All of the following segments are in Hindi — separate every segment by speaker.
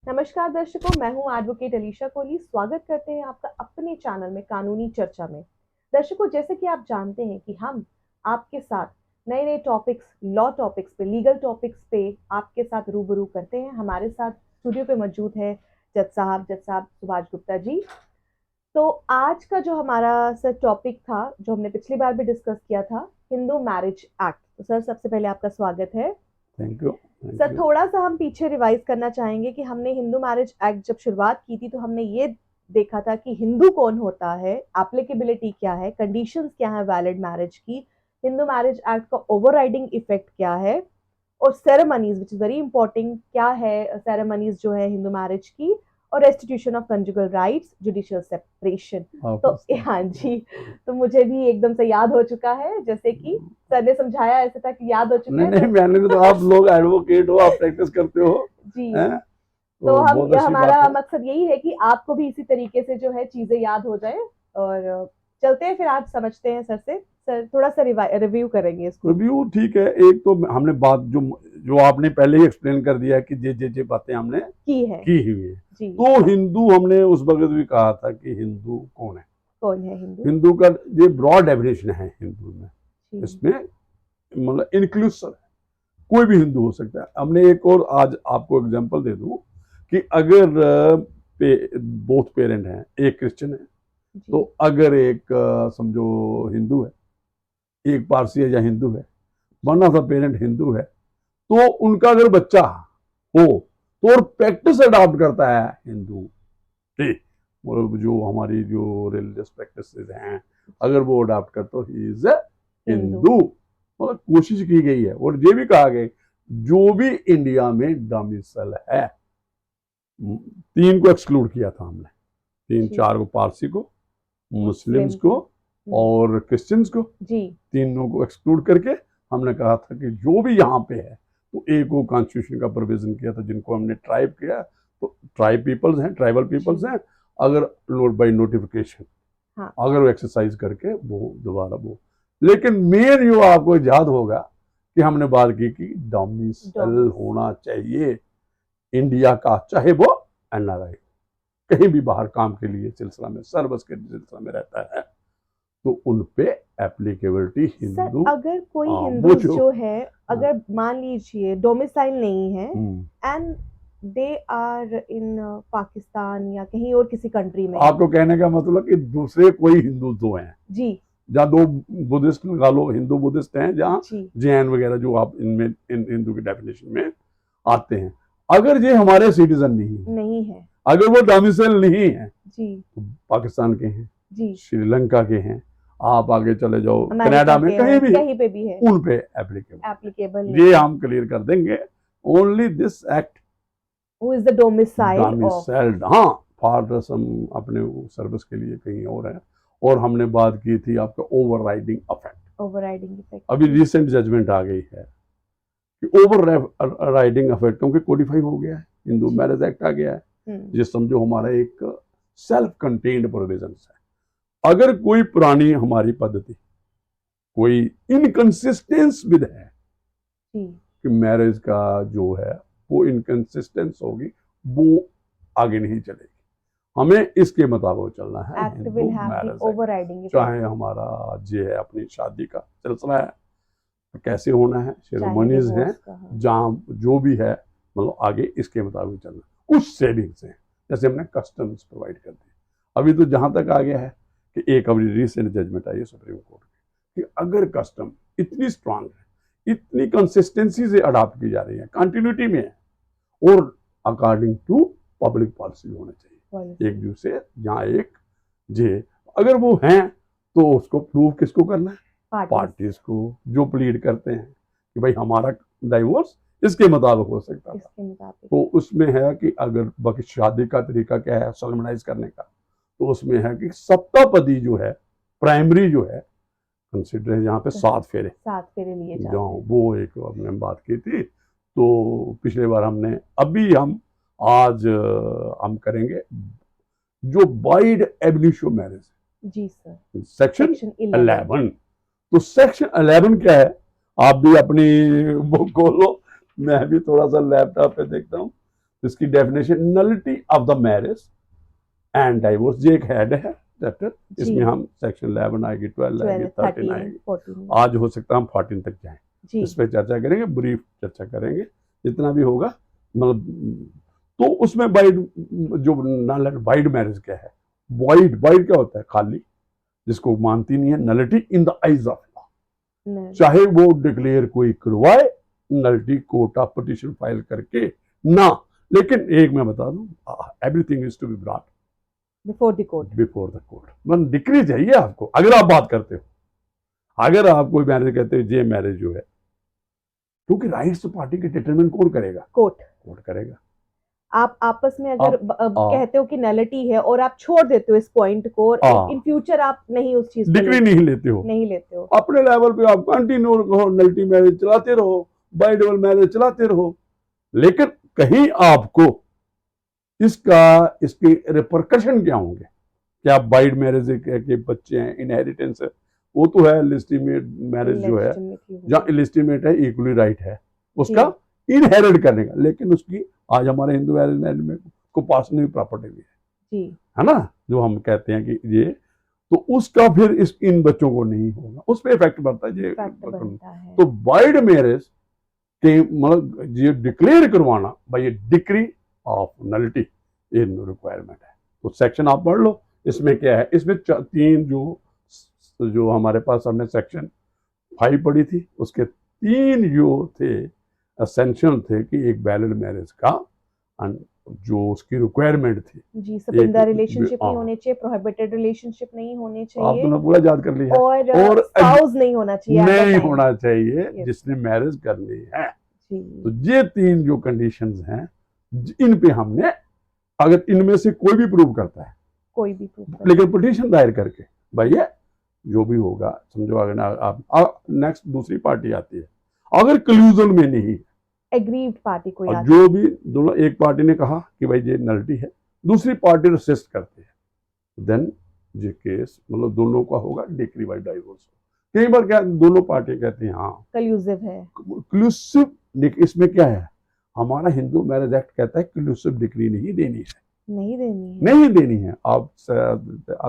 Speaker 1: नमस्कार दर्शकों, मैं हूं एडवोकेट अलीशा कोहली। स्वागत करते हैं आपका अपने चैनल में कानूनी चर्चा में। दर्शकों, जैसे कि आप जानते हैं कि हम आपके साथ नए नए टॉपिक्स, लॉ टॉपिक्स पे, लीगल टॉपिक्स पे आपके साथ रूबरू करते हैं। हमारे साथ स्टूडियो पे मौजूद है जज साहब सुभाष गुप्ता जी। तो आज का जो हमारा सर टॉपिक था, जो हमने पिछली बार भी डिस्कस किया था, हिंदू मैरिज एक्ट। तो सर, सबसे पहले आपका स्वागत है।
Speaker 2: Thank you.
Speaker 1: सर, थोड़ा सा हम पीछे रिवाइज करना चाहेंगे कि हमने हिंदू मैरिज एक्ट जब शुरुआत की थी तो हमने ये देखा था कि हिंदू कौन होता है, एप्लीकेबिलिटी क्या है, कंडीशंस क्या है वैलिड मैरिज की, हिंदू मैरिज एक्ट का ओवरराइडिंग इफेक्ट क्या है, और ceremonies which is very important, क्या है सेरेमनीज जो है हिंदू मैरिज की, और restitution of conjugal rights, judicial separation. तो हाँ जी, तो मुझे भी एकदम से याद हो चुका है, जैसे कि सर ने समझाया ऐसे था कि याद हो चुका
Speaker 2: नहीं
Speaker 1: है।
Speaker 2: नहीं, मैंने तो आप लोग एडवोकेट हो, आप प्रैक्टिस करते हो
Speaker 1: जी,
Speaker 2: हैं,
Speaker 1: तो
Speaker 2: तो
Speaker 1: हम
Speaker 2: बहुत अच्छी बात
Speaker 1: हमारा
Speaker 2: है।
Speaker 1: मकसद यही है कि आपको भी इसी तरीके से जो है चीजें याद हो जाए। और चलते हैं फिर, आज समझते हैं सर से। सर, थोड़ा सा रिव्यू करेंगे इसको।
Speaker 2: रिव्यू ठीक है। एक तो हमने बात जो जो आपने पहले ही एक्सप्लेन कर दिया है कि जे बातें हमने
Speaker 1: की है
Speaker 2: की हुई है।
Speaker 1: जी।
Speaker 2: तो हिंदू, हमने उस वक्त भी कहा था कि हिंदू कौन है।
Speaker 1: कौन है हिंदू?
Speaker 2: हिंदू का ये ब्रॉड डेफिनेशन है हिंदू में।
Speaker 1: जी
Speaker 2: इसमें मतलब इंक्लूसिव है, कोई भी हिंदू हो सकता है। हमने एक और आज आपको एग्जांपल दे दूं कि अगर बोथ पेरेंट हैं, एक क्रिश्चियन है,
Speaker 1: जी
Speaker 2: तो अगर एक समझो हिंदू है, एक पारसी है या हिंदू है, वरना सा पेरेंट हिंदू है, तो उनका अगर बच्चा हो तो और प्रैक्टिस अडॉप्ट करता है हिंदू की, मतलब जो हमारी जो रिलीजियस प्रैक्टिसेस हैं, अगर वो अडॉप्ट करता तो ही इज
Speaker 1: हिंदू।
Speaker 2: हिंदू। मतलब कोशिश की गई है और ये भी कहा गया जो भी इंडिया में डोमिसाइल है, तीन को एक्सक्लूड किया था हमने, तीन
Speaker 1: जी,
Speaker 2: चार को, पारसी को, मुस्लिम्स
Speaker 1: मुस्लिम
Speaker 2: को
Speaker 1: को।
Speaker 2: और क्रिश्चियंस को,
Speaker 1: जी
Speaker 2: तीनों को एक्सक्लूड करके हमने कहा था कि जो भी यहाँ पे है, तो एक को कॉन्स्टिट्यूशन का प्रोविजन किया था जिनको हमने ट्राइब किया, तो ट्राइब पीपल्स हैं, ट्राइबल पीपल्स हैं, अगर बाई नोटिफिकेशन,
Speaker 1: हाँ
Speaker 2: अगर वो एक्सरसाइज करके वो दोबारा वो। लेकिन मेन जो आपको याद होगा कि हमने बात की कि डोमिसाइल
Speaker 1: डोमिस।
Speaker 2: होना चाहिए इंडिया का, चाहे वो एनआरआई कहीं भी बाहर काम के लिए सिलसिला में, सर्विस के सिलसिला में रहता है, तो उन पे एप्लीकेबिलिटी
Speaker 1: सर,
Speaker 2: हिंदू।
Speaker 1: अगर कोई
Speaker 2: वो
Speaker 1: हिंदूज
Speaker 2: जो
Speaker 1: जो है,
Speaker 2: हाँ,
Speaker 1: अगर मान लीजिए डोमिसाइल नहीं है
Speaker 2: hmm,
Speaker 1: and they are in Pakistan या कहीं और किसी कंट्री में।
Speaker 2: आपको कहने का मतलब कि दूसरे कोई हिंदू दो हैं,
Speaker 1: जी
Speaker 2: जहाँ दो बुद्धिस्ट लगा लो, हिंदू बुद्धिस्ट हैं, जहाँ
Speaker 1: जी
Speaker 2: जैन वगैरह जो आप इनमें हिंदू की डेफिनेशन में आते हैं, अगर ये हमारे सिटीजन नहीं है,
Speaker 1: नहीं है।
Speaker 2: अगर वो डोमिसाइल नहीं है,
Speaker 1: जी
Speaker 2: तो पाकिस्तान के हैं,
Speaker 1: जी,
Speaker 2: श्रीलंका के हैं, आप आगे चले जाओ
Speaker 1: अमेरिका
Speaker 2: कनाडा में,
Speaker 1: के
Speaker 2: कहीं
Speaker 1: हैं,
Speaker 2: भी,
Speaker 1: कहीं पे भी है,
Speaker 2: उन पे एप्लीकेबल
Speaker 1: एप्लीकेबल
Speaker 2: है। ये
Speaker 1: नहीं है।
Speaker 2: हम क्लियर कर देंगे। Only this act
Speaker 1: who is the domicile of.
Speaker 2: Domiciled, हाँ, फादर्स हम अपने सर्विस के लिए कहीं और हैं। और हमने बात की थी आपका over riding affect.
Speaker 1: Overriding effect.
Speaker 2: अभी
Speaker 1: जी।
Speaker 2: रिसेंट जजमेंट आ गई है कि ओवर राइडिंग अफेक्ट, क्योंकि कोडिफाई हो गया है, हिंदू
Speaker 1: जी।
Speaker 2: मैरिज एक्ट आ गया है,
Speaker 1: हम्म।
Speaker 2: ये समझो हमारा एक सेल्फ कंटेन्ड प्रोविजन है। अगर कोई पुरानी हमारी पद्धति, कोई इनकंसिस्टेंस विद है
Speaker 1: जी।
Speaker 2: कि मैरिज का जो है वो इनकंसिस्टेंस होगी, वो आगे नहीं चलेगी। हमें इसके मुताबिक चलना है,
Speaker 1: act will
Speaker 2: Hindu
Speaker 1: have the
Speaker 2: marriage act.
Speaker 1: Overriding effect.
Speaker 2: चाहे हमारा जो है अपनी शादी का सिलसिला है, तो कैसे होना है,
Speaker 1: चाहे
Speaker 2: सेरेमनीज हैं,
Speaker 1: डिवोर्स का है।
Speaker 2: जहाँ जो भी है, मतलब आगे इसके मुताबिक चलना। कुछ सेविंग्स हैं, जैसे हमने कस्टम्स प्रोवाइड कर दिए। अभी तो जहाँ तक आ गया है कि एक अभी रिसेंट जजमेंट आई है सुप्रीम कोर्ट की, कि अगर कस्टम इतनी स्ट्रांग है, इतनी कंसिस्टेंसी से अडॉप्ट की जा रही है, कंटिन्यूटी में है, और अकॉर्डिंग टू पब्लिक पॉलिसी होना चाहिए, एक
Speaker 1: पॉलिसी।
Speaker 2: दूसरे जहाँ एक जे, अगर वो हैं तो उसको प्रूव किसको करना है,
Speaker 1: पार्टीज।
Speaker 2: पार्टीज को, जो प्लीड करते हैं कि भाई हमारा डाइवोर्स इसके मुताबिक हो सकता था।
Speaker 1: इसके मुताबिक।
Speaker 2: तो उसमें है कि अगर बाकी शादी का तरीका क्या है सोलमनाइज करने का, तो उसमें है कि सप्तापदी जो है, प्राइमरी जो है, कंसिडर है जहाँ पे 7 फेरे,
Speaker 1: 7 फेरे लिए
Speaker 2: जहाँ
Speaker 1: जाते हैं।
Speaker 2: वो एक हमने बात की थी। तो पिछले बार हमने, अभी हम आज हम करेंगे जो वाइड एबनिशो मैरिज,
Speaker 1: जी सर।
Speaker 2: Section
Speaker 1: section 11।
Speaker 2: 11। तो सेक्शन 11 क्या है, आप भी अपनी बुक खोलो, मैं भी थोड़ा सा लैपटॉप पे देखता हूँ। इसकी definition nullity of the marriage and divorce, ये एक हेड है चैप्टर, इसमें हम सेक्शन 11 आएगी, 12 आएगी, 13 आएगी,
Speaker 1: 14
Speaker 2: आज हो सकता है हम 14 तक जाएं, इस पर चर्चा करेंगे, ब्रीफ चर्चा करेंगे जितना भी होगा। मतलब तो उसमें वाइड, जो वाइड मैरिज क्या है, वाइड वाइड क्या होता है, खाली, जिसको मानती नहीं है, nullity in the eyes of law, चाहे वो डिक्लेयर कोई करवाए, nullity court of petition file करके ना, लेकिन एक मैं बता दूं, everything is to be brought
Speaker 1: before the court,
Speaker 2: before the court. मतलब डिक्री चाहिए आपको, अगर आप बात करते हो, अगर आप कोई मैरिज कहते हो ये मैरिज जो है, क्योंकि राइट्स पार्टी के डिटरमिन कौन करेगा, कोर्ट करेगा।
Speaker 1: आप आपस में अगर कहते हो कि नलिटी है और आप छोड़ देते हो इस पॉइंट को, और इन फ्यूचर आप नहीं उस चीज
Speaker 2: डिग्री नहीं लेते हो, अपने लेवल पे आप कंटिन्यू रहो, नलिटी मैरिज चलाते रहो, बाइडबल मैरिज चलाते रहो, लेकिन कहीं आपको इसके रिपरकशन क्या होंगे, क्या बाइड मैरिज के बच्चे हैं, इनहेरिटेंस है, वो तो है, इलिस्टिमेट मैरिज जो है, जहाँ इलिस्टिमेट है इक्वली राइट है उसका इनहेरिट करने का, लेकिन उसकी आज हमारे हिंदू मैरिज में को पास नहीं प्रॉपर्टी भी है ना, जो हम कहते हैं कि ये, तो उसका फिर इन बच्चों को नहीं होगा, उस पर इफेक्ट पड़ता है ये। तो बाइड मैरिज के मतलब ये डिक्लेयर करवाना बाय डिक्री ऑफ नलिटी ये रिक्वायरमेंट है। तो सेक्शन आप पढ़ लो, इसमें क्या है, इसमें 3 जो हमारे पास, हमने सेक्शन 5 पढ़ी थी, उसके 3 जो थे एसेंशियल थे कि एक वैलिड मैरिज का जो उसकी रिक्वायरमेंट थी,
Speaker 1: जी, संबंधित रिलेशनशिप नहीं होने चाहिए, प्रोहिबिटेड रिलेशनशिप नहीं होने चाहिए,
Speaker 2: आपने पूरा याद कर लिया,
Speaker 1: और स्पाउस नहीं होना चाहिए,
Speaker 2: जिसने मैरिज करनी है। तो ये 3 जो कंडीशंस हैं, इन पे हमने, अगर इनमें से कोई भी प्रूव करता है, लेकिन पिटीशन दायर करके, भैया जो भी होगा समझो, अगर आप नेक्स्ट दूसरी पार्टी आती है, अगर क्लूजन में नहीं,
Speaker 1: एग्रीव्ड पार्टी कोई आती
Speaker 2: जो भी दोनों, एक पार्टी ने कहा कि भाई ये नलिटी है, दूसरी पार्टी रेसिस्ट करती है, देन ये केस मतलब दोनों का होगा डिक्री बाय डाइवोर्स। कई बार क्या दोनों पार्टी कहती हैं हाँ
Speaker 1: क्लूसिव है,
Speaker 2: क्लूसिव, इसमें क्या है, हमारा हिंदू मैरिज एक्ट कहता है क्लूसिव डिक्री नहीं देनी है, नहीं देनी है। आप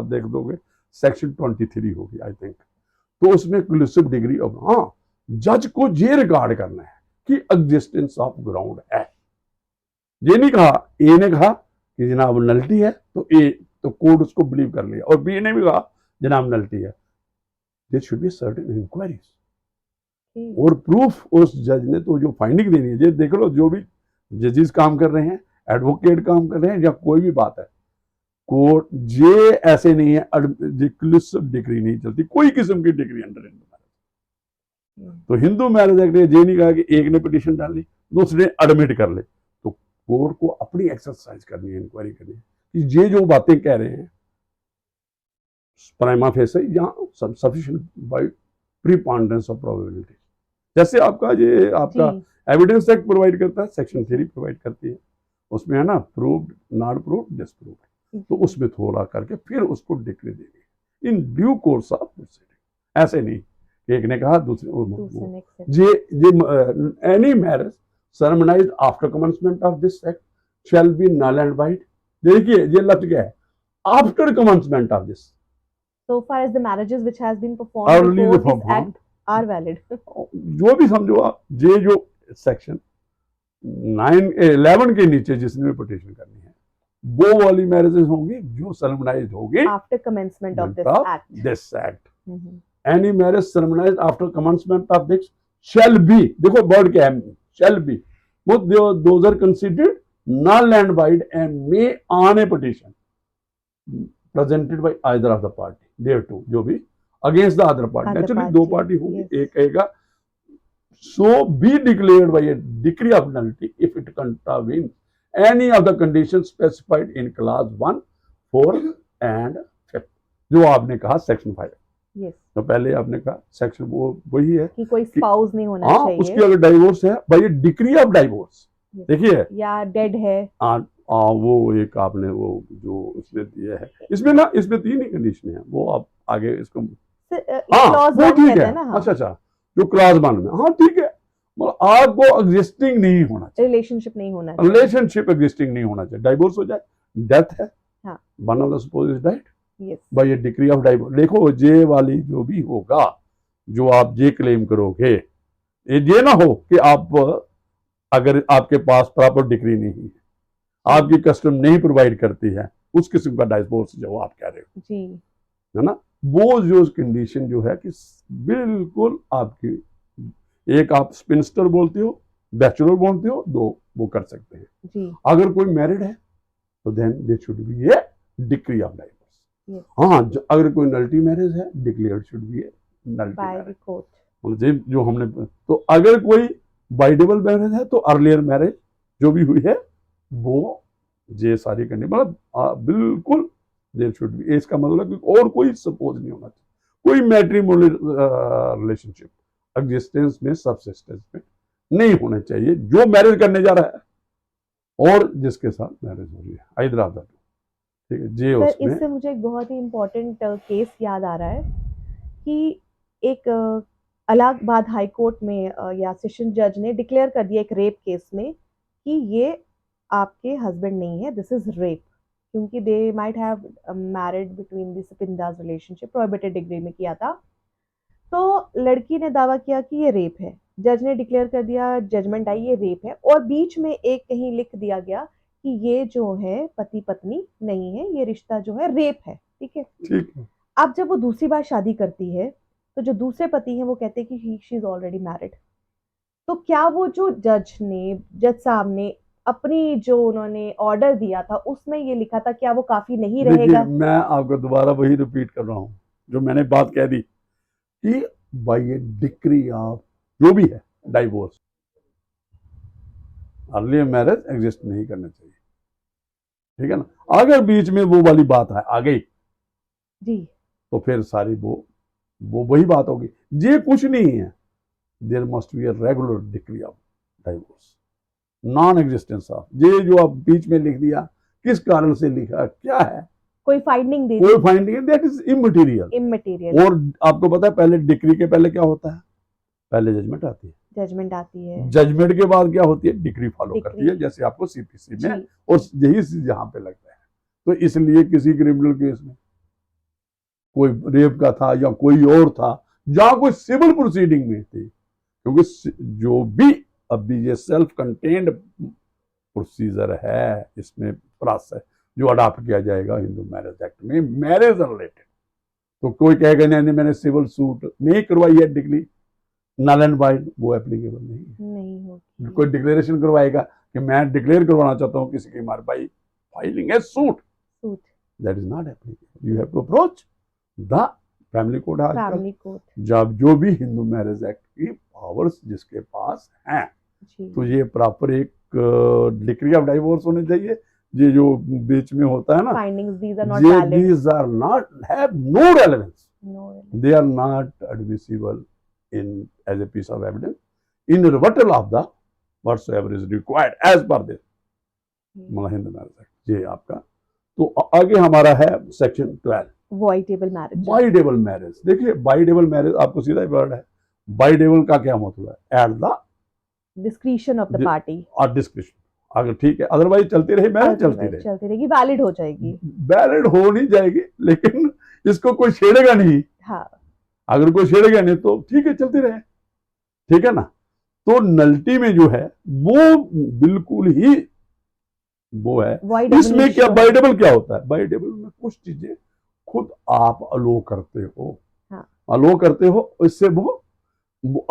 Speaker 2: देख दोगे सेक्शन 23 होगी आई थिंक, तो उसमें क्लूसिव डिग्री ऑफ, हाँ जज को ये रिकॉर्ड करना है कि एग्जिस्टेंस ऑफ ग्राउंड है, ये नहीं कहा, ए ने कहा कि जनाब नलिटी है तो ए, तो कोर्ट उसको बिलीव कर लिया, और बी ने भी कहा जनाब नलिटी है, there should be certain inquiries और प्रूफ, उस जज ने तो जो फाइंडिंग देनी है, ये देख लो, जो भी जजेस काम कर रहे हैं, एडवोकेट काम कर रहे हैं, या कोई भी बात है, कोर्ट ये ऐसे नहीं है, क्लूसिव डिग्री नहीं चलती, कोई किस्म की डिग्री अंडर हिंदू मैरिज। तो हिंदू मैरिज एक्ट ने ये नहीं कहा कि एक ने पिटीशन डाली, दूसरे एडमिट कर ले, तो कोर्ट को अपनी एक्सरसाइज करनी है, इंक्वायरी करनी है कि ये जो बातें कह रहे हैं प्राइमा फेसी या सफिशिएंट बाय प्रीपोंडेरेंस ऑफ प्रोबेबिलिटी, जैसे आपका एविडेंस एक्ट प्रोवाइड करता है, सेक्शन 3 प्रोवाइड करती है, उसमें है ना प्रूव्ड, नॉट प्रूव्ड, डिसप्रूव्ड, तो उसमें थोड़ा करके फिर उसको डिक्री देनी in due course of proceeding. ऐसे नहीं एक ने कहा दूसरे any marriage solemnized after commencement of this act shall be null and void. देखिए ये लफ्ज क्या है, after commencement of this,
Speaker 1: so far as the marriages which has been performed before this act are valid।
Speaker 2: जो भी समझो आप, ये जो सेक्शन 11 के नीचे जिसने भी पिटीशन करनी है, वो वाली मैरिजेस होंगी जो सर्मनाइज्ड होगी
Speaker 1: after commencement of this act.
Speaker 2: Any marriage solemnized after commencement of this shall be, देखो वर्ड क्या है, shall be, those are considered null and void and may on a petition presented by either of the party thereto, जो भी against the other party, naturally दो पार्टी होगी, एक कहेगा so be declared by a decree of nullity if it contravenes any of the conditions specified in clause 1, 4 and 5, जो आपने कहा सेक्शन 5। तो पहले आपने कहा सेक्शन वो वही है कि कोई स्पाउस नहीं होना चाहिए, उसकी अगर डाइवोर्स है बाय डिक्री ऑफ डाइवोर्स, देखिए या डेड है, वो एक आपने वो जो उसमें दिया है, इसमें ना, इसमें 3 ही कंडीशन है, वो आप आगे इसको, हाँ वो ठीक है, अच्छा जो क्लास 1 में, हाँ ठीक है, मतलब आपको एग्जिस्टिंग नहीं होना चाहिए,
Speaker 1: रिलेशनशिप नहीं होना चाहिए।
Speaker 2: रिलेशनशिप एग्जिस्टिंग नहीं होना चाहिए। डाइवोर्स हो जाए, डेथ है,
Speaker 1: हाँ।
Speaker 2: One of the spouse is dead
Speaker 1: yes.
Speaker 2: By a decree of divorce. देखो ये वाली जो भी होगा, जो आप ये क्लेम करोगे, ये ना हो कि आप, अगर आपके पास प्रॉपर डिग्री नहीं है, आपकी कस्टम नहीं प्रोवाइड करती है, उस किस्म का डाइवोर्स जो आप कह रहे हो
Speaker 1: जी।
Speaker 2: है ना, वो जो कंडीशन जो है कि बिल्कुल आपकी, एक आप स्पिनस्टर बोलते हो, बैचलर बोलते हो, दो वो कर सकते हैं
Speaker 1: जी।
Speaker 2: अगर कोई मैरिड है तो then they should be a decree of divorce.
Speaker 1: Yes.
Speaker 2: हाँ, अगर कोई नल्टी मैरिज है, declared should be a nullity
Speaker 1: by the
Speaker 2: marriage.
Speaker 1: Court.
Speaker 2: मतलब जो हमने, तो अगर कोई बाइडेबल मैरिज है तो अर्लियर मैरिज जो भी हुई है वो, ये सारी कंडीशन मतलब बिल्कुल देयर शुड बी, इसका मतलब कि और कोई सपोज नहीं होना चाहिए, कोई मैट्रिमोनियल रिलेशनशिप एग्जिस्टेंस में, सबसिस्टेंस में नहीं होना चाहिए जो मैरिज करने जा रहा है और जिसके साथ मैरिज हो रही है, हैदराबाद। ठीक है जी।
Speaker 1: सर,
Speaker 2: उसमें
Speaker 1: इससे मुझे एक बहुत ही इम्पोर्टेंट केस याद आ रहा है कि एक इलाहाबाद हाई कोर्ट में या सेशन जज ने डिक्लेयर कर दिया एक रेप केस में कि ये आपके हस्बैंड नहीं है, दिस इज रेप, क्योंकि they might have married between this पिंदास रिलेशनशिप, प्रोहिबिटेड डिग्री में किया था। तो लड़की ने दावा किया कि ये रेप है, जज ने डिक्लेयर कर दिया, जजमेंट आई ये रेप है, और बीच में एक कहीं लिख दिया गया कि ये जो है पति पत्नी नहीं है, ये रिश्ता जो है रेप है। ठीक है।
Speaker 2: ठीक है,
Speaker 1: अब जब वो दूसरी बार शादी करती है तो जो दूसरे पति हैं वो कहते हैं कि शी इज ऑलरेडी मैरिड। तो क्या वो जो जज साहब ने अपनी जो उन्होंने ऑर्डर दिया था उसमें ये लिखा था, क्या वो काफी नहीं
Speaker 2: देखिए
Speaker 1: रहेगा?
Speaker 2: मैं आपको दोबारा वही रिपीट कर रहा हूँ जो मैंने बात कह दी कि बाय ए डिक्री ऑफ जो भी है डाइवोर्स, अर्लियर मैरिज एग्जिस्ट नहीं करना चाहिए। ठीक है ना, अगर बीच में वो वाली बात है आ गई
Speaker 1: जी।
Speaker 2: तो फिर सारी वो वही बात होगी, ये कुछ नहीं है। There must be a regular decree of divorce, non existence of, ये जो आप बीच में लिख दिया, किस कारण से लिखा, क्या है,
Speaker 1: कोई फाइंडिंग दे
Speaker 2: कोई
Speaker 1: दी,
Speaker 2: finding, that is immaterial.
Speaker 1: Immaterial.
Speaker 2: और आपको पता है पहले डिक्री के पहले क्या होता है, पहले जजमेंट आती है,
Speaker 1: जजमेंट आती है,
Speaker 2: जजमेंट के बाद क्या होती है, डिक्री फॉलो
Speaker 1: डिक्री।
Speaker 2: करती है, जैसे आपको सीपीसी में,
Speaker 1: जी।
Speaker 2: और यही चीज यहाँ पे लगता है। तो इसलिए किसी क्रिमिनल केस में कोई रेप का था या कोई और था, जहां कोई सिविल प्रोसीडिंग में थी, क्योंकि जो भी अभी ये सेल्फ कंटेन्ड प्रोसीजर है, इसमें प्रोसेस जो अडॉप्ट किया जाएगा हिंदू मैरिज एक्ट में, मैरिज रिलेटेड, तो कोई कहेगा नहीं मैंने सिविल सूट नहीं करवाई है, डिग्री नल एंड वाइड, वो एप्लीकेबल नहीं
Speaker 1: होगी।
Speaker 2: कोई डिक्लेरेशन करवाएगा कि मैं डिक्लेयर करवाना चाहता हूँ किसी की हमारे भाई फाइलिंग है suit, that is not applicable, you have to approach the family court. आजकल जब जो भी हिंदू मैरिज एक्ट की पावर्स जिसके पास हैं, तो ये प्रॉपर एक डिक्री ऑफ डाइवोर्स होने चाहिए। ये जो बीच में होता है ना, these are not have no relevance, they are not admissible in as a piece of evidence in rebuttal of the whatsoever is required as per this Hindu marriage act. ये आपका, तो आगे हमारा है section 12
Speaker 1: voidable marriage.
Speaker 2: Voidable marriage, देखिए वॉइडेबल मैरिज आपको सीधा वर्ड है, वॉइडेबल का क्या मतलब है, at the
Speaker 1: discretion of the party,
Speaker 2: और डिस्क्रिशन, अगर ठीक है, अदरवाइज चलती रही मैरिज, चलती
Speaker 1: रहेगी, वैलिड हो जाएगी,
Speaker 2: वैलिड हो नहीं जाएगी, लेकिन इसको कोई छेड़ेगा नहीं।
Speaker 1: हाँ,
Speaker 2: अगर कोई छेड़ेगा नहीं तो ठीक है, चलती रहे, ठीक है ना। तो नल्टी में जो है वो बिल्कुल ही वो है, इसमें क्या वॉइडेबल क्या होता है, वॉइडेबल में कुछ चीजें खुद आप अलो करते हो, हाँ, अलो करते हो, इससे वो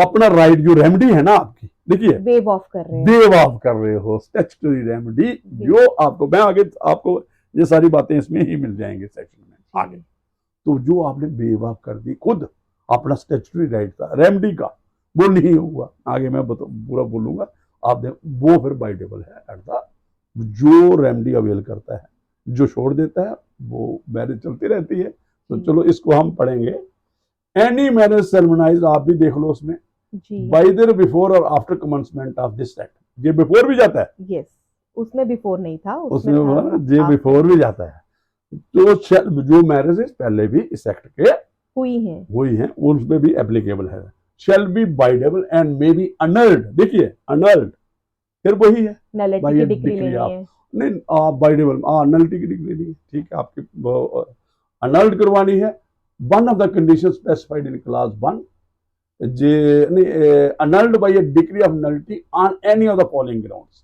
Speaker 2: अपना राइट जो रेमेडी है ना आपकी, देखिए वेव ऑफ कर रहे हो स्टैट्यूटरी रेमेडी, जो आपको, मैं आगे आपको ये सारी बातें इसमें ही मिल जाएंगे सेक्शन में आगे। तो जो आपने वेव ऑफ कर दी खुद अपना स्टैट्यूटरी राइट था रेमेडी का, वो नहीं हुआ, आगे मैं पूरा बोलूंगा आप देख, वो फिर वॉइडेबल है एट द, जो रेमेडी अवेल करता है, जो छोड़ देता है वो मैरिज चलती रहती है। तो चलो इसको हम पढ़ेंगे। एनी मैरिज सेरेमनाइज, आप भी देख लो उसमें, बाइदर बिफोर और after commencement of this act, ये बिफोर भी जाता है,
Speaker 1: यस, उसमें बिफोर नहीं था,
Speaker 2: उसमें ये बिफोर भी जाता है। तो जो मैरिजेस पहले भी इस एक्ट के हुई हैं उन पे भी एप्लीकेबल है, shall be bindable and may be annulled। देखिए annulled फिर वही है
Speaker 1: नलिटी
Speaker 2: भाई
Speaker 1: की
Speaker 2: ये
Speaker 1: डिग्री
Speaker 2: डिग्री
Speaker 1: लेनी
Speaker 2: आप
Speaker 1: है।
Speaker 2: नहीं बाइडेबल अनल्टी की डिग्री नहीं है, ठीक है आपकी अनल्ड करवानी है। One of the condition specified in class 1 J नहीं annulled by a decree of nullity on any of the following grounds.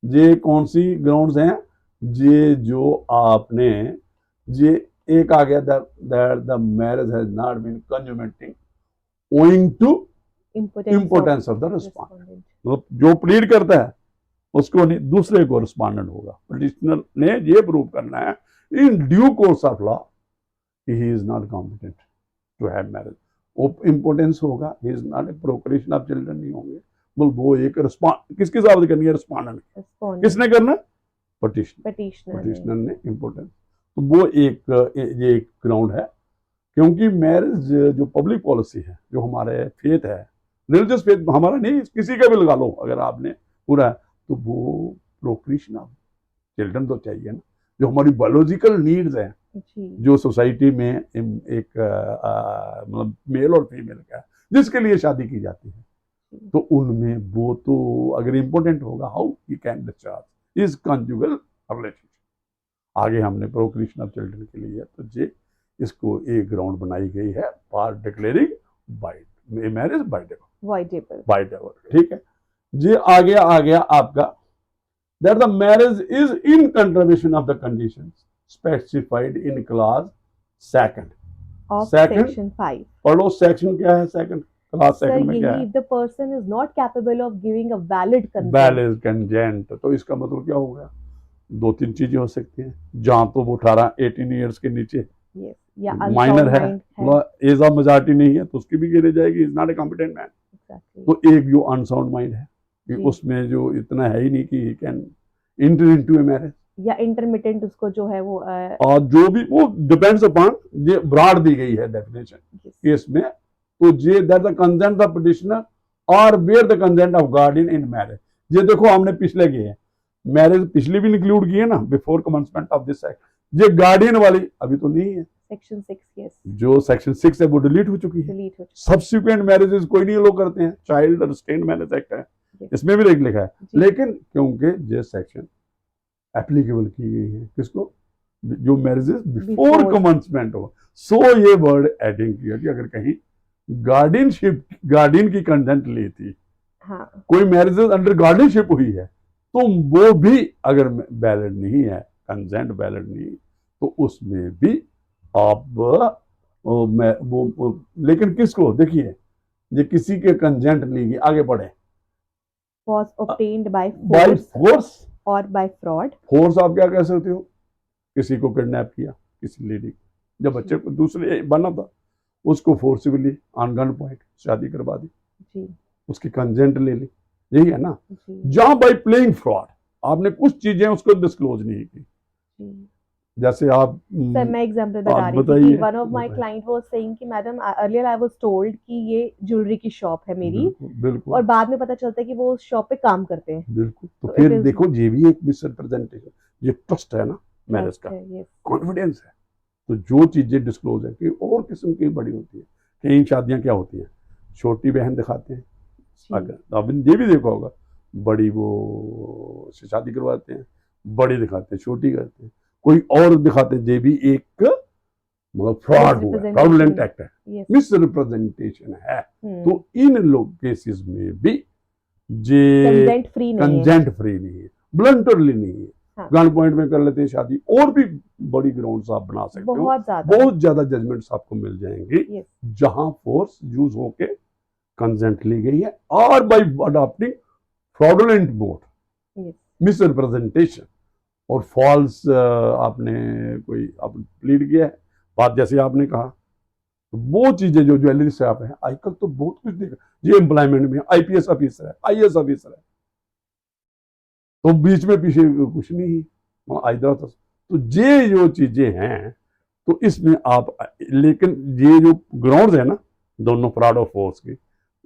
Speaker 2: ये कौन सी ग्राउंड्स हैं? ये जो आपने ये एक आ गया that the marriage has not been consummating owing to importance of the respondent. मतलब जो प्लीड करता है उसको नहीं, दूसरे को रिस्पोंडेंट होगा। पिटिशनर ने ये प्रूव करना है in due course of law कि he is not competent to have marriage. वो इंपोर्टेंस होगा, he is not a procreation of children नहीं होंगे। बोल वो एक रिस्पॉन्ड किसके हिसाब से करनी है? रिस्पोंडेंट। किसने करना? पिटिशनर ने इंपोर्टेंस। तो वो ये एक ग्राउंड है, क्योंकि मैरिज जो पब्लिक पॉलिसी है, जो हमारे फेथ है, रिलीजियस फेथ हमारा नहीं, किसी का भी लगा लो अगर आपने पूरा, तो वो प्रोक्रिएशन ऑफ चिल्ड्रन तो चाहिए ना। जो हमारी बायोलॉजिकल नीड्स हैं, जो सोसाइटी में एक मतलब मेल और फीमेल का जिसके लिए शादी की जाती है, तो उनमें वो तो अगर इम्पोर्टेंट होगा, how he can discharge is conjugal relationship. आगे हमने प्रोक्रिएशन ऑफ चिल्ड्रन के लिए तो ये इसको एक ग्राउंड बनाई गई है फॉर डिक्लेयरिंग मैरिज बाइडेबल। ठीक है, ये आ गया आपका that the marriage is in contravention of the conditions specified in clause 2
Speaker 1: of
Speaker 2: Second,
Speaker 1: section 5।
Speaker 2: पढ़ो सेक्शन क्या है? सेकंड क्लास सेकंड में क्या है?
Speaker 1: if the person is not capable of giving a valid consent।
Speaker 2: Valid consent, तो इसका मतलब क्या हो गया? दो तीन चीजें हो सकती हैं। जहां तो वो 18 ईयर्स के नीचे
Speaker 1: या
Speaker 2: माइनर है, एज ऑफ मेजॉरिटी नहीं है, तो उसकी भी गिनी जाएगी, is not a competent man. तो एक जो अनसाउंड माइंड है कि उसमें जो इतना है ही नहीं कि he can enter into a marriage,
Speaker 1: या इंटरमिटेंट उसको जो है वो
Speaker 2: और जो भी वो डिपेंड्स अपॉन ये ब्रॉड दी गई है डेफिनेशन केस में। तो ये that the consent of petitioner और where the consent of guardian in marriage. ये देखो हमने पिछले किए हैं, मैरिज पिछली भी इंक्लूड की है ना, before commencement of this act. ये गार्डियन वाली अभी तो नहीं है,
Speaker 1: सेक्शन 6 यस,
Speaker 2: जो सेक्शन 6 है वो डिलीट हो चुकी है। सब्सिक्वेंट मैरिजेस कोई नहीं लोग करते हैं, चाइल्ड रिस्ट्रेंट मैरिज एक्ट है, इसमें भी लिखा है। लेकिन क्योंकि ये सेक्शन एप्लीकेबल की गई है किसको? जो मैरिजेस बिफोर कमेंसमेंट हो, सो ये वर्ड एडिंग किया कि अगर कहीं गार्डियन की कंसेंट ली थी, हाँ, कोई मैरिजेस अंडर गार्डियनशिप हुई है, तो वो भी अगर वैलिड नहीं है, कंसेंट वैलिड नहीं, तो उसमें भी आप वो लेकिन किसको? देखिए ये किसी के कंसेंट ली गई, आगे बढ़े,
Speaker 1: was obtained by
Speaker 2: force
Speaker 1: और by fraud।
Speaker 2: फोर्स आप क्या कह सकते हो? किसी को किडनैप किया, किसी लेडी, जब बच्चे को दूसरे बना था उसको फोर्सिबली ऑन गन पॉइंट शादी करवा दी जी, उसकी कंसेंट ले ली, यही है ना। जहां बाय प्लेइंग फ्रॉड आपने कुछ चीजें उसको डिस्क्लोज नहीं की, जैसे आप
Speaker 1: सर मैं एग्जांपल बता रही थी, one of my client was saying कि madam earlier I was told कि ये ज्वेलरी की शॉप है मेरी, बिल्कुल, और बाद में पता चलता है कि वो उस शॉप पे काम करते हैं। बिल्कुल, तो फिर
Speaker 2: देखो ये भी एक मिसरिप्रेजेंटेशन, ये ट्रस्ट है ना मैरिज का, कॉन्फिडेंस है। तो जो चीजें डिस्क्लोज है कि और किस्म की बड़ी होती है, कई शादियां क्या होती है, छोटी बहन दिखाते हैं, अगर आपने ये भी देखा होगा, बड़ी वो से शादी करवाते हैं, बड़ी दिखाते हैं, छोटी करते हैं, कोई और दिखाते हैं, ये भी एक मतलब फ्रॉड हुआ है, फ्रॉडुलेंट एक्ट है, मिसरिप्रेजेंटेशन है। तो इन लोग केसेस में भी
Speaker 1: कंसेंट फ्री
Speaker 2: नहीं है, ब्लंटरली नहीं है, गन पॉइंट में कर लेते हैं शादी, और भी बड़ी ग्राउंड्स आप बना सकते हो, बहुत ज्यादा जजमेंट्स आपको मिल जाएंगे जहां फोर्स यूज होके कंसेंट ली गई है, और bye adopting fraudulent mode, misrepresentation और फॉल्स आपने कोई प्लीड किया है बात, जैसे आपने कहा, तो वो चीजें जो ज्वेलरी शॉप है आजकल तो बहुत कुछ देखा, ये एम्प्लॉयमेंट में आईपीएस ऑफिसर है, आईएएस ऑफिसर है, तो बीच में पीछे कुछ नहीं तो ये जो चीजें हैं, तो इसमें आप, लेकिन ये जो ग्राउंड्स है ना दोनों फ्रॉड और फोर्स की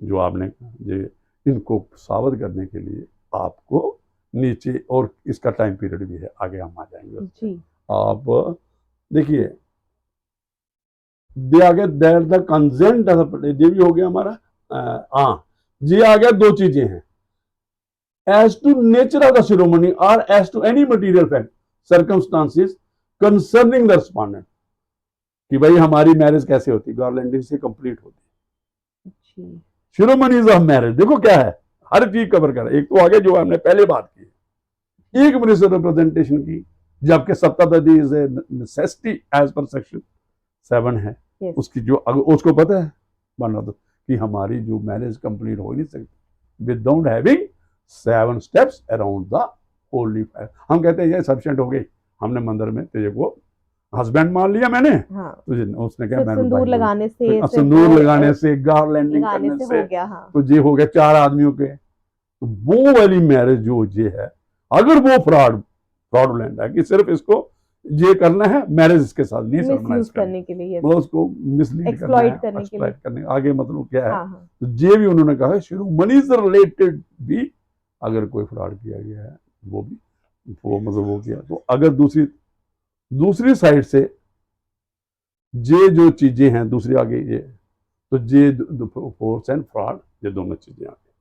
Speaker 2: जो आपने ये, इनको साबित करने के लिए आपको नीचे, और इसका टाइम पीरियड भी है, आगे हम आ जाएंगे जी। आप देखिए दे आगे दैट द कंसेंट, ये भी हो गया हमारा हाँ, ये आ गया, दो चीजें हैं, as to nature of the ceremony और as to any material fact circumstances concerning the respondent, कि भाई हमारी मैरिज कैसे होती, गार्लैंडिंग से कंप्लीट होती,
Speaker 1: जी
Speaker 2: सेरेमनीज ऑफ मैरिज देखो क्या है, हर चीज कवर कर, एक तो आगे जो हमने पहले बात की, एक मिनिस्टर रिप्रेजेंटेशन की, जबकि saptapadi is a necessity as per section 7 है,
Speaker 1: yes.
Speaker 2: उसकी जो उसको पता है माना तो कि हमारी जो मैरिज कंप्लीट हो ही नहीं सकती without having 7 steps around the Holi fire. हम कहते हैं ये सफिशिएंट हो गई, हमने मंदिर में तेरे को हस्बैंड मान लिया मैंने,
Speaker 1: हाँ
Speaker 2: तुझे उसने कहा
Speaker 1: सिर्फ
Speaker 2: मैंने
Speaker 1: सिंदूर लगाने से
Speaker 2: सिंदूर लगाने से गार्लैंडिंग
Speaker 1: लगाने
Speaker 2: करने
Speaker 1: से हो गया। हाँ
Speaker 2: तो ये हो गया 4 आदमियों के, तो वो वाली मैरिज जो ये है, अगर वो फ्रॉडुलेंट है कि सिर्फ इसको ये करना है, मैरिज इसके साथ नहीं
Speaker 1: मिसयूज करने के लिए,
Speaker 2: मतलब उसको मिसलीड
Speaker 1: एक्सप्लॉइट
Speaker 2: करना है,
Speaker 1: करने के लिए,
Speaker 2: करने आगे मतलब क्या है।
Speaker 1: हाँ हाँ
Speaker 2: तो ये भी उन्होंने कहा शुरू मनी से रिलेटेड भी अगर कोई फ्रॉड किया गया है वो भी वो मतलब वो किया, तो अगर दूसरी साइड से ये जो चीजें हैं दूसरी आगे ये, तो ये फोर्स एंड फ्रॉड, ये दोनों चीजें आगे।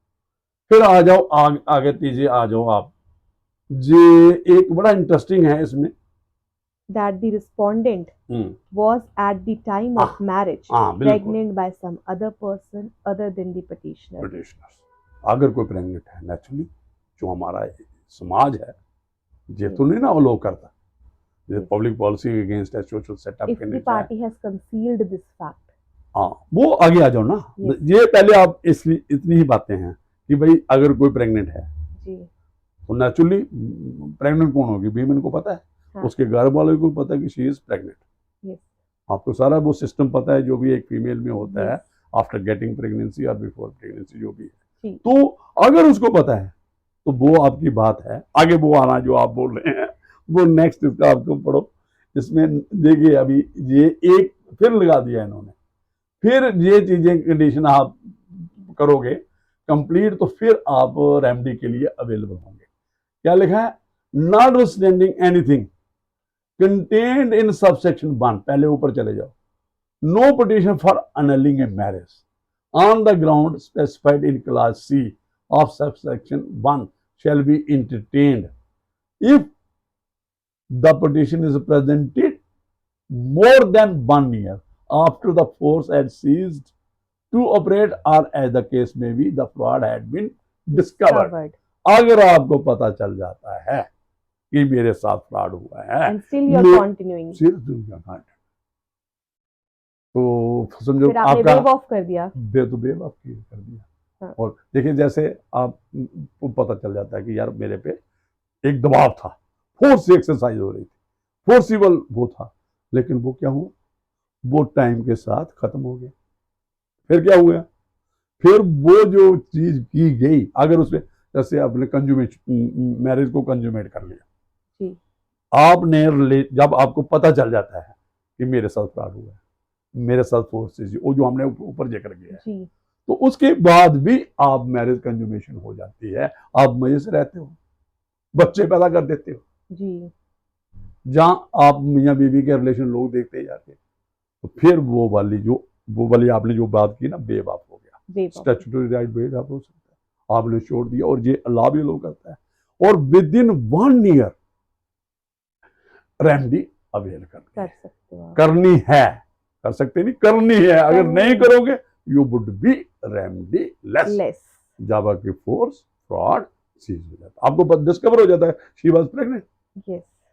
Speaker 2: फिर आ जाओ आगे तीजे आ जाओ आप, ये एक बड़ा इंटरेस्टिंग है इसमें,
Speaker 1: that the respondent was at the time of marriage pregnant by some other person other than the petitioner.
Speaker 2: अगर कोई प्रेग्नेंट है, नेचुरली जो हमारा समाज है ये तो नहीं ना अलाउ करता, पब्लिक पॉलिसी अगेंस्ट है, social setup
Speaker 1: if the party has concealed this fact,
Speaker 2: हाँ वो आगे आ जाओ ना, ये पहले आप इसलिए इतनी ही बातें हैं कि भाई अगर कोई प्रेग्नेंट है
Speaker 1: जी
Speaker 2: तो नेचुरली प्रेग्नेंट कौन होगी, वीमेन को पता है, हाँ। उसके घर वालों को पता है कि शी इज प्रेग्नेंट, आपको सारा वो सिस्टम पता है जो भी एक फीमेल में होता है आफ्टर गेटिंग प्रेगनेंसी और बिफोर प्रेगनेंसी जो भी है, तो अगर उसको पता है तो वो आपकी बात है। आगे वो आना जो आप बोल रहे हैं वो नेक्स्ट इसका आपको पढ़ो, इसमें देखिए अभी ये एक फिर लगा दिया इन्होंने, फिर ये चीजें कंडीशन आप करोगे कंप्लीट तो फिर आप रेमेडी के लिए अवेलेबल होंगे। क्या लिखा है, not standing anything contained in subsection 1, पहले ऊपर चले जाओ, no petition for annulling a marriage on the ground specified in clause C of subsection 1 shall be entertained if the petition is presented more than 1 year after the force had ceased to operate or as the case may be the fraud had been discovered। अगर आपको पता चल जाता है कि मेरे साथ फ्रॉड हुआ है
Speaker 1: and still you are continuing,
Speaker 2: तो समझो
Speaker 1: आपका वेव ऑफ कर दिया,
Speaker 2: तो वेव ऑफ कर दिया। हाँ। और देखिए जैसे आपको पता चल जाता है कि यार मेरे पे एक दबाव था, फोर्स से एक्सरसाइज हो रही थी, फोर्सिबल वो था, लेकिन वो क्या हुआ, वो टाइम के साथ खत्म हो गया। फिर क्या हुआ, फिर वो जो चीज की गई, अगर उसमें जैसे आपने कंज्यूमेट मैरिज को कंज्यूमेट कर लिया, आपने जब आपको पता चल जाता है कि मेरे साथ फ्रॉड हुआ है, मेरे साथ फोर्सेस वो जो हमने ऊपर जिक्र किया है, तो उसके बाद भी आप मैरिज कंज्यूमेशन हो जाती है, आप मजे से रहते हो, बच्चे पैदा कर देते हो जी, जहां आप मियाँ बीवी के रिलेशन लोग देखते जाते, तो फिर वो वाली आपने जो बात की ना, बेबाप हो गया, स्टैट्यूटरी राइट बेबाप हो सकता है, आपने छोड़ दिया, और ये अल्लाह भी लो करता है, और with in 1 year remedy avail करनी है, कर सकते नहीं, करनी है, अगर नहीं करोगे you would be remedy less, जब आपकी फोर्स फ्रॉड सीज हो जाता, आपको डिस्कवर हो जाता है शी वाज प्रेग्नेंट,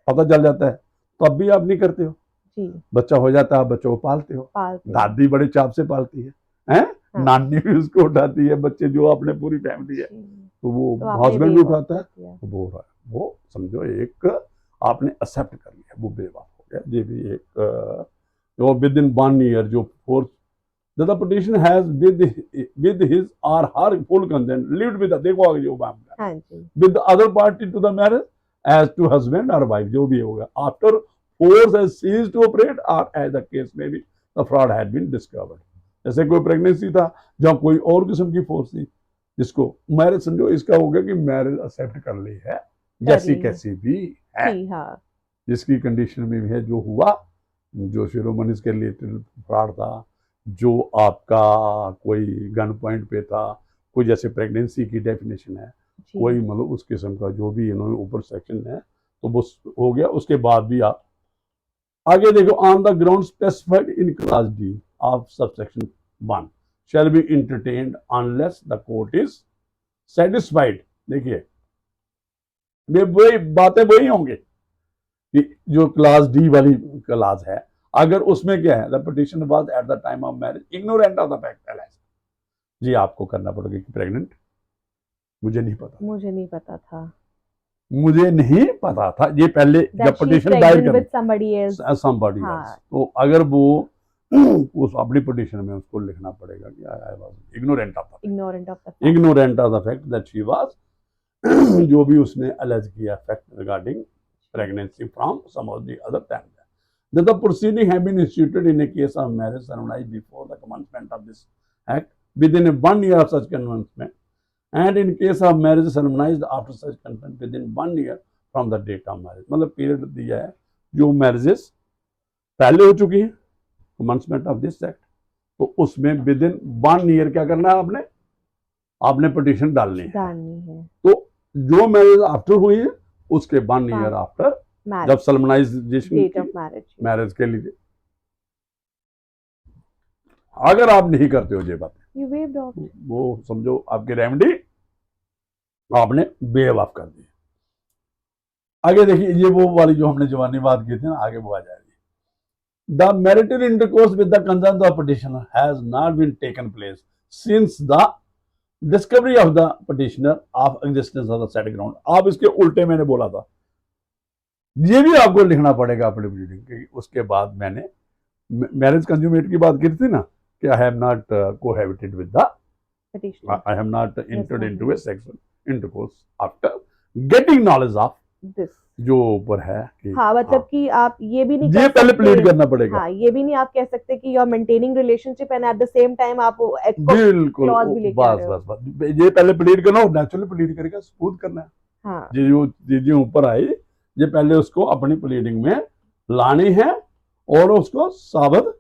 Speaker 2: पता चल जाता है, तब भी आप नहीं करते हो जी। बच्चा हो जाता है, बच्चों को पालते हो, दादी बड़े चाप से पालती है, हैं? हाँ। नानी भी उसको उठाती है, बच्चे जो अपने पूरी फैमिली है, तो वो हस्बैंड भी उठाता है, वो समझो एक आपने एक्सेप्ट कर लिया, वो बेवकूफ हो गया। ये भी एक विद इन 1 ईयर जो force the petition has with his or her full consent lived with, देखो आगे जो बात है, with the other party to the marriage as to husband or wife, जो भी होगा, after force has ceased to operate or as the case may be the fraud had been discovered। जैसे कोई प्रेगनेंसी था जहाँ कोई और किस्म की फोर्स थी, जिसको मैरिज समझो, इसका हो गया कि मैरिज एक्सेप्ट कर ली है जैसी कैसी भी है, जिसकी कंडीशन में भी है, जो हुआ, जो शिरोमणि के रिलेटेड फ्रॉड था, जो आपका कोई गन पॉइंट पे था, कोई जैसे प्रेगनेंसी की डेफिनेशन है, कोई
Speaker 1: जी
Speaker 2: मतलब उस किस्म का जो भी इन्होंने ऊपर सेक्शन है, तो वो हो गया। उसके बाद भी आप आगे देखो, on the ground specified in clause D of subsection 1 shall be entertained unless the court is satisfied. देखिए, ये वही बातें वही होंगे कि जो क्लास डी वाली क्लास है, अगर उसमें क्या है, the petition was at the time of marriage ignorant of the fact, जी आपको करना पड़ेगा कि प्रेग्नेंट, मुझे नहीं पता,
Speaker 1: मुझे नहीं पता था
Speaker 2: मुझे नहीं पता था, ये पहले जब
Speaker 1: that she is
Speaker 2: पिटिशन दायर
Speaker 1: pregnant with
Speaker 2: कर
Speaker 1: somebody else.
Speaker 2: somebody
Speaker 1: हाँ
Speaker 2: else, तो अगर वो उस अपनी पिटिशन में उसको लिखना पड़ेगा कि I was ignorant of the
Speaker 1: ignorant of the fact.
Speaker 2: Ignorant of the fact that she was, जो भी उसने अलेज किया fact regarding pregnancy from some of the other times. That the proceeding have been instituted in a case of marriage ceremony before the commencement of this act within 1 year of such commencement, and in case of marriage ceremonies after such commencement within 1 year from the date of marriage. मतलब पीरियड दिया है जो मैरिजेस पहले हो चुकी है commencement of this act, तो उसमें विद इन 1 ईयर क्या करना है, आपने आपने पिटिशन डालनी है। तो जो मैरिज आफ्टर हुई है उसके 1 ईयर आफ्टर जब सोलमनाइजेशन
Speaker 1: डेट ऑफ मैरिज
Speaker 2: मैरिज के लिए, अगर आप नहीं करते हो ये बात,
Speaker 1: यू वेव्ड ऑफ,
Speaker 2: वो समझो आपकी रेमेडी आपने वेव ऑफ कर दी। आगे देखिए, ये वो वाली जो हमने जवानी बात की थी ना, आगे वो आ जाएगी। The marital intercourse with the consent of petitioner has not been taken place since the discovery of the petitioner of existence of the set ground. आप इसके उल्टे मैंने बोला था, ये भी आपको लिखना पड़ेगा अपनी प्लीडिंग की। उसके बाद मैंने मैरिज कंज्यूमेट की बात की थी ना कि I have not cohabited with the, I have not entered into a sexual intercourse after getting knowledge of
Speaker 1: this,
Speaker 2: जो ऊपर है कि
Speaker 1: हाँ मतलब कि आप ये भी नहीं
Speaker 2: ये
Speaker 1: कर
Speaker 2: पहले
Speaker 1: सकते,
Speaker 2: प्लीड करना पड़ेगा।
Speaker 1: हाँ ये भी नहीं आप कह सकते कि you are maintaining relationship and at the same time आप
Speaker 2: बिल्कुल
Speaker 1: क्लॉज भी लेके आ
Speaker 2: बस
Speaker 1: रहे हो।
Speaker 2: बस बस ये पहले प्लीड करना, नेचुरली प्लीड करेगा, सबूत करना है।
Speaker 1: हाँ
Speaker 2: ये जो चीजें ऊपर आई, ये पहले उसको अपनी प्लीडिंग में लानी है और उसको साबित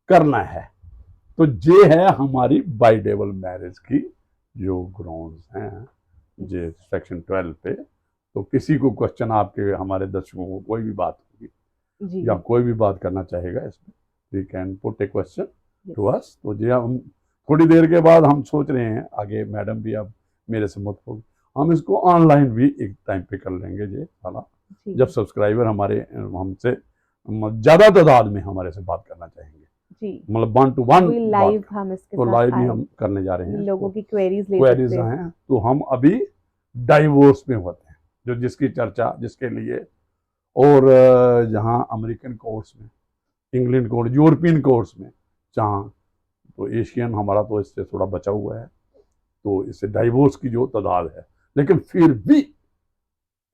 Speaker 2: करना है। तो ये है हमारी बाइडेबल मैरिज की जो ग्राउंड्स हैं, ये सेक्शन 12 पे। तो किसी को क्वेश्चन, आपके हमारे दर्शकों को कोई भी बात होगी
Speaker 1: जी
Speaker 2: या कोई भी बात करना चाहेगा इसमें, we can put a question to us. तो जी हम थोड़ी देर के बाद हम सोच रहे हैं आगे, मैडम भी अब मेरे से मत हो, हम इसको ऑनलाइन भी एक टाइम पे कर लेंगे ये साला, जब सब्सक्राइबर हमारे हमसे ज्यादा तादाद में हमारे से बात करना चाहेंगे, मतलब 1 to 1
Speaker 1: लाइव, हम इसके
Speaker 2: तो
Speaker 1: साथ
Speaker 2: लाइव भी हम करने जा रहे हैं।
Speaker 1: लोगों की क्वेरीज
Speaker 2: हैं। तो हम अभी डाइवोर्स में होते हैं, जो जिसकी चर्चा जिसके लिए, और जहाँ अमेरिकन कोर्ट्स में, इंग्लैंड कोर्ट, यूरोपियन कोर्ट्स में, जहाँ तो एशियन हमारा तो इससे थोड़ा बचा हुआ है, तो इससे डाइवोर्स की जो तादाद है, लेकिन फिर भी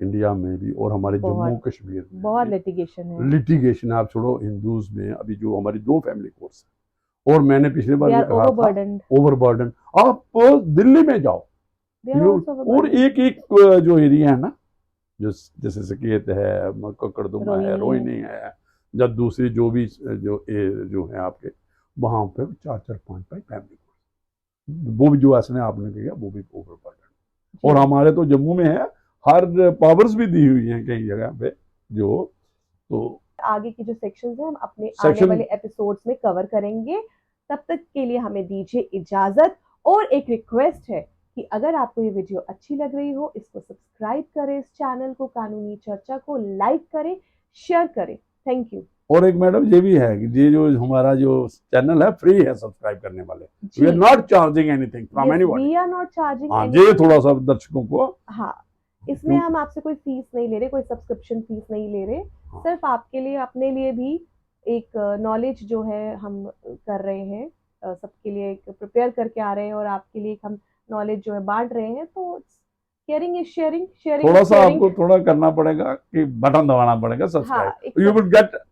Speaker 2: इंडिया में भी और हमारे जम्मू कश्मीर में
Speaker 1: बहुत
Speaker 2: लिटिगेशन है। आप छोड़ो, हिंदूज में अभी जो हमारी 2 फैमिली कोर्ट्स है, और मैंने पिछले बार भी कहा था ओवरबर्डन। आप दिल्ली में जाओ और एक एक जो एरिया है ना, जो जैसे सकेत है, ककड़दुमा है, रोहिणी है, जब दूसरी जो भी जो है आपके, वहां पे 4-4, 5-5 फैमिली कोर्ट्स, वो भी जो ऐसे आपने किया वो भी ओवरबर्डन। और हमारे तो जम्मू में है, हर पावर्स भी दी हुई हैं कई जगह पे जो, तो
Speaker 1: आगे की जो सेक्शंस हैं हम अपने आने वाले एपिसोड्स में कवर करेंगे। तब तक के लिए हमें दीजिए इजाजत, और एक रिक्वेस्ट है कि अगर आपको ये वीडियो अच्छी लग रही हो, इसको सब्सक्राइब करें, इस चैनल को कानूनी चर्चा को लाइक करें, शेयर करें। Thank you.
Speaker 2: और एक मैडम ये भी है कि ये जो हमारा जो चैनल है फ्री है सब्सक्राइब करने वाले, we are not charging anything from anyone,
Speaker 1: we are not charging.
Speaker 2: हाँ ये थोड़ा सा दर्शकों को,
Speaker 1: हाँ इसमें हम आपसे कोई फीस नहीं ले रहे, कोई सब्सक्रिप्शन फीस नहीं ले रहे, सिर्फ आपके लिए, अपने लिए भी एक नॉलेज जो है हम कर रहे हैं, सबके लिए एक प्रिपेयर करके आ रहे हैं, और आपके लिए हम नॉलेज जो है बांट रहे हैं। तो शेयरिंग इज शेयरिंग, शेयरिंग
Speaker 2: थोड़ा सा आपको थोड़ा करना पड़ेगा कि बटन दबाना पड़ेगा सब्सक्राइब, यू विल गेट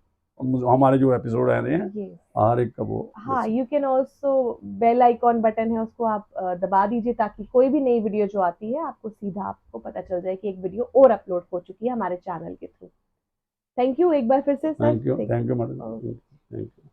Speaker 2: हमारे जो एपिसोड आ रहे हैं हर एक का वो,
Speaker 1: हाँ you can also, bell icon button है उसको आप दबा दीजिए, ताकि कोई भी नई वीडियो जो आती है आपको सीधा आपको पता चल जाए कि एक वीडियो और अपलोड हो चुकी है हमारे चैनल के थ्रू। थैंक यू एक बार फिर से sir.
Speaker 2: Thank you madam, thank you.